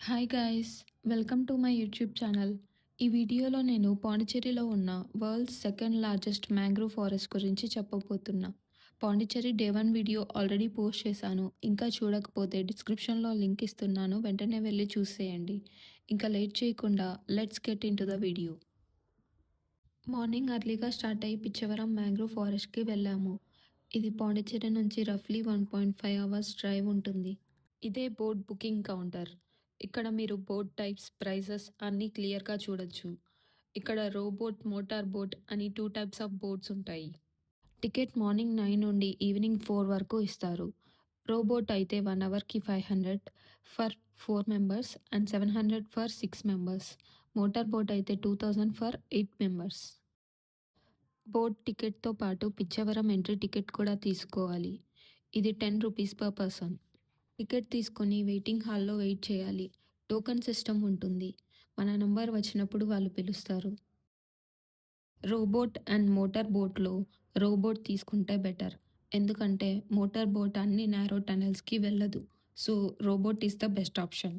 Hi guys, welcome to my YouTube channel. ఈ వీడియోలో నేను పాండిచ్చేరిలో ఉన్న world's second largest mangrove forest గురించి చెప్పబోతున్నా. Pondicherry day 1 video already post చేశాను. ఇంకా చూడకపోతే డిస్క్రిప్షన్లో లింక్ ఇస్తున్నాను, వెంటనే వెళ్ళి చూసేయండి. ఇంకా లేట్ చేయకుండా let's get into the video. Morning అర్లీగా స్టార్ట్ అయ్యి పిచ్చవరం మ్యాంగ్రూవ్ ఫారెస్ట్కి వెళ్ళాము. ఇది పాండిచ్చేరి నుంచి రఫ్లీ 1.5 అవర్స్ డ్రైవ్ ఉంటుంది. ఇదే బోట్ బుకింగ్ కౌంటర్. ఇక్కడ మీరు బోట్ టైప్స్, ప్రైజెస్ అన్నీ క్లియర్గా చూడొచ్చు. ఇక్కడ రోబోట్, మోటార్ బోట్ అని 2 టైప్స్ ఆఫ్ బోట్స్ ఉంటాయి. టికెట్ మార్నింగ్ 9 నుండి ఈవినింగ్ 4 వరకు ఇస్తారు. రోబోట్ అయితే 1 అవర్కి 500 for 4 members and 700 for 6 members. Motor boat అయితే 2000 ఫర్ 8 మెంబర్స్. బోట్ టికెట్తో పాటు పిచ్చవరం ఎంట్రీ టికెట్ కూడా తీసుకోవాలి. ఇది 10 రూపీస్ పర్ పర్సన్. టికెట్ తీసుకొని వెయిటింగ్ హాల్లో వెయిట్ చేయాలి. టోకెన్ సిస్టమ్ ఉంటుంది. మన నంబర్ వచ్చినప్పుడు వాళ్ళు పిలుస్తారు. రోబోట్ అండ్ మోటార్ బోట్లో రోబోట్ తీసుకుంటే బెటర్. ఎందుకంటే మోటార్ బోట్ అన్ని నారో టనెల్స్కి వెళ్ళదు. So robot is the best option.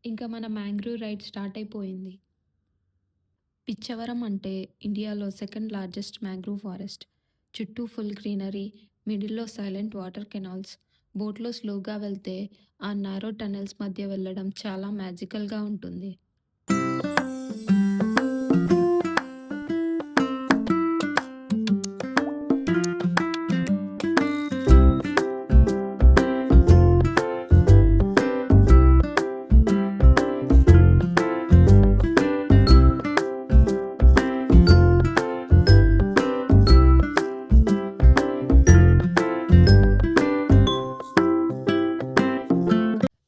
ఇంకా మన మ్యాంగ్రూవ్ రైడ్ స్టార్ట్ అయిపోయింది. పిచ్చవరం అంటే ఇండియాలో సెకండ్ లార్జెస్ట్ మ్యాంగ్రూవ్ ఫారెస్ట్. చుట్టూ ఫుల్ గ్రీనరీ, మిడిల్లో సైలెంట్ వాటర్ కెనాల్స్. బోట్లో స్లోగా వెళ్తే ఆ నారో టనెల్స్ మధ్య వెళ్ళడం చాలా మ్యాజికల్గా ఉంటుంది.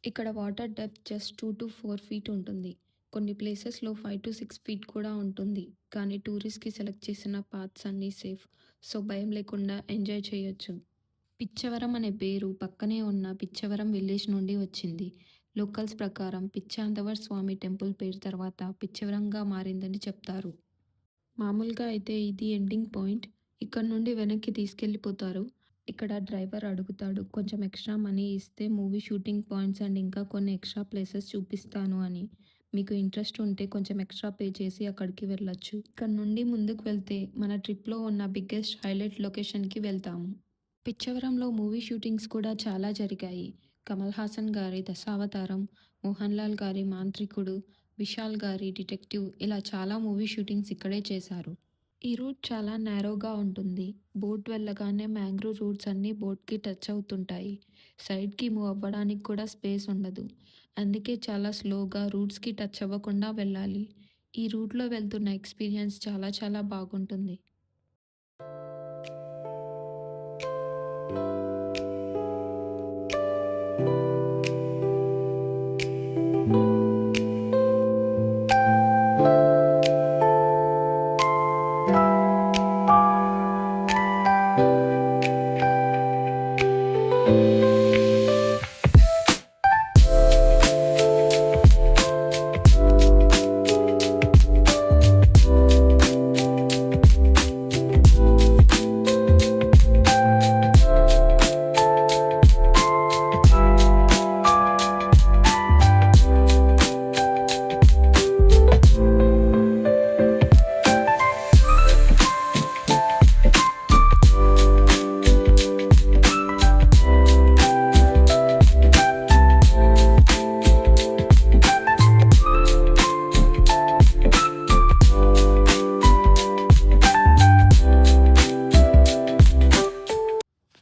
ఇక్కడ water depth just 2 to 4 feet ఉంటుంది. కొన్ని ప్లేసెస్లో 5 to 6 ఫీట్ కూడా ఉంటుంది. కానీ టూరిస్ట్కి సెలెక్ట్ చేసిన పాత్స్ అన్నీ సేఫ్. సో భయం లేకుండా ఎంజాయ్ చేయొచ్చు. పిచ్చవరం అనే పేరు పక్కనే ఉన్న పిచ్చవరం విలేజ్ నుండి వచ్చింది. లోకల్స్ ప్రకారం పిచ్చాందవర్ స్వామి టెంపుల్ పేరు తర్వాత పిచ్చవరంగా మారిందని చెప్తారు. మామూలుగా అయితే ఇది ఎండింగ్ పాయింట్. ఇక్కడ నుండి వెనక్కి తీసుకెళ్ళిపోతారు. ఇక్కడ డ్రైవర్ అడుగుతాడు కొంచెం ఎక్స్ట్రా మనీ ఇస్తే మూవీ షూటింగ్ పాయింట్స్ అండ్ ఇంకా కొన్ని ఎక్స్ట్రా ప్లేసెస్ చూపిస్తాను అని. మీకు ఇంట్రెస్ట్ ఉంటే కొంచెం ఎక్స్ట్రా పే చేసి అక్కడికి వెళ్ళొచ్చు. ఇక్కడ నుండి ముందుకు వెళ్తే మన ట్రిప్లో ఉన్న బిగ్గెస్ట్ హైలైట్ లొకేషన్కి వెళ్తాము. పిచ్చవరంలో మూవీ షూటింగ్స్ కూడా చాలా జరిగాయి. కమల్ హాసన్ గారి దశావతారం, మోహన్ లాల్ గారి మాంత్రికుడు, విశాల్ గారి డిటెక్టివ్ ఇలా చాలా మూవీ షూటింగ్స్ ఇక్కడే చేశారు. ఈ రూట్ చాలా నేరోగా ఉంటుంది. బోట్ వెళ్ళగానే మ్యాంగ్రూవ్ రూట్స్ అన్నీ బోట్కి టచ్ అవుతుంటాయి. సైడ్కి మూవ్ అవ్వడానికి కూడా స్పేస్ ఉండదు. అందుకే చాలా స్లోగా రూట్స్కి టచ్ అవ్వకుండా వెళ్ళాలి. ఈ రూట్లో వెళ్తున్న ఎక్స్పీరియన్స్ చాలా చాలా బాగుంటుంది.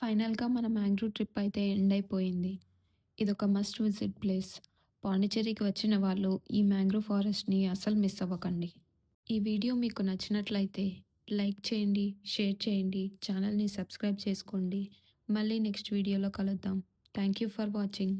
ఫైనల్గా మన మ్యాంగ్రూవ్ ట్రిప్ అయితే ఎండ్ అయిపోయింది. ఇదొక మస్ట్ విజిట్ ప్లేస్. పాండిచ్చేరికి వచ్చిన వాళ్ళు ఈ మ్యాంగ్రూవ్ ఫారెస్ట్ని అస్సలు మిస్ అవ్వకండి. ఈ వీడియో మీకు నచ్చినట్లయితే లైక్ చేయండి, షేర్ చేయండి, ఛానల్ని సబ్స్క్రైబ్ చేసుకోండి. మళ్ళీ నెక్స్ట్ వీడియోలో కలుద్దాం. Thank you for watching.